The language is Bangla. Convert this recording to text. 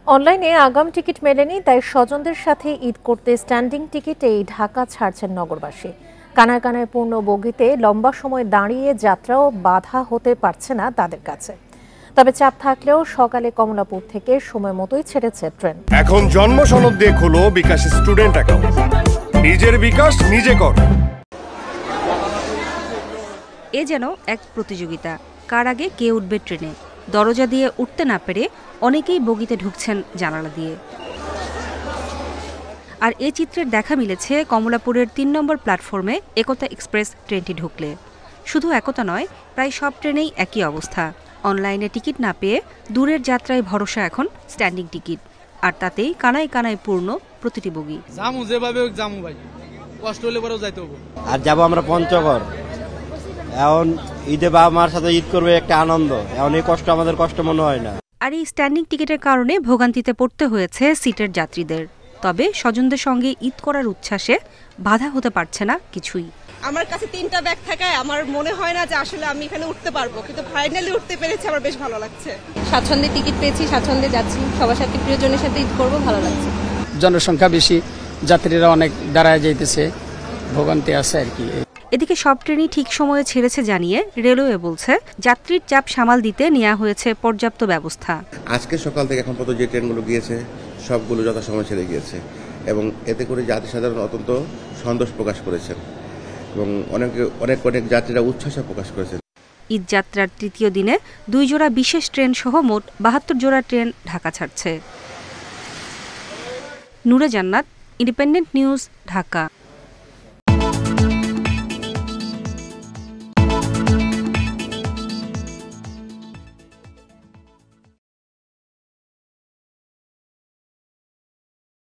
অনলাইনে আগাম টিকিট মেলেনি, তাই স্বজনদের সাথে ঈদ করতে স্ট্যান্ডিং টিকিটেই ঢাকা ছাড়ছেন নগরবাসী। কানায় কানায় পূর্ণ বগিতে লম্বা সময় দাঁড়িয়ে যাত্রাও বাধা হতে পারছে না তাদের কাছে। তবে চাপ থাকলেও সকালে কমলাপুর থেকে সময় মতোই ছেড়েছে ট্রেন। এখন জন্ম সনদ দিয়ে খোলো বিকাশ স্টুডেন্ট অ্যাকাউন্ট। নিজের বিকাশ নিজে কর। এ যেন এক প্রতিযোগিতা, কার আগে কে উঠবে ট্রেনে। দরজা দিয়ে উঠতে না পেরে অনেকেই বগিতে ঢুকছেন জানালা দিয়ে। আর এই চিত্রের দেখা মিলেছে কমলাপুরের ৩ নম্বর প্ল্যাটফর্মে একতা এক্সপ্রেস ট্রেনটি ঢুকলে। শুধু একতা নয়, প্রায় সব ট্রেনেই একই অবস্থা। অনলাইনে টিকিট না পেয়ে দূরের যাত্রায় ভরসা এখন স্ট্যান্ডিং টিকিট, আর তাতেই কানায় কানায় পূর্ণ প্রতিটি বগি। আর যাবো আমরা পঞ্চগড়। এখন ঈদে বাবা মার সাথে ঈদ করবে, একটা আনন্দ। এখন এই কষ্ট আমাদের কষ্ট মনে হয় না। আর এই স্ট্যান্ডিং টিকিটের কারণে ভোগান্তিতে পড়তে হয়েছে সিটের যাত্রীদের। তবে স্বজনদের সঙ্গে ঈদ করার উচ্ছ্বাসে বাধা হতে পারছে না কিছুই। আমার কাছে 3টা ব্যাগ থাকায় আমার মনে হয় না যে আসলে আমি এখানে উঠতে পারবো, কিন্তু ফাইনালি উঠতে পেরেছি, আমার বেশ ভালো লাগছে। স্বাচ্ছন্দ্যে টিকিট পেয়েছি, স্বাচ্ছন্দ্যে যাচ্ছি, সবার সাথে প্রিয়জনের সাথে ঈদ করবো, ভালো লাগছে। জনসংখ্যা বেশি, যাত্রীরা অনেক দাঁড়ায় যাইতেছে, ভোগান্তি আছে আর কি। এদিকে সব ট্রেনই ঠিক সময়ে ছেড়েছে জানিয়ে রেলওয়ে বলছে যাত্রীর চাপ সামাল দিতে নেওয়া হয়েছে পর্যাপ্ত ব্যবস্থা। আজকে সকাল থেকে এখন পর্যন্ত যে ট্রেনগুলো গিয়েছে সবগুলো যথাসময়ে ছেড়ে গিয়েছে, এবং এতে করে যাত্রী সাধারণ অত্যন্ত সন্তোষ প্রকাশ করেছেন এবং অনেক যাত্রীরা উচ্ছ্বাস প্রকাশ করেছেন। ঈদ যাত্রার তৃতীয় দিনে 2 জোড়া বিশেষ ট্রেন সহ মোট 72 জোড়া ট্রেন ঢাকা ছাড়ছে। নূরে জান্নাত, ইন্ডিপেন্ডেন্ট নিউজ, ঢাকা।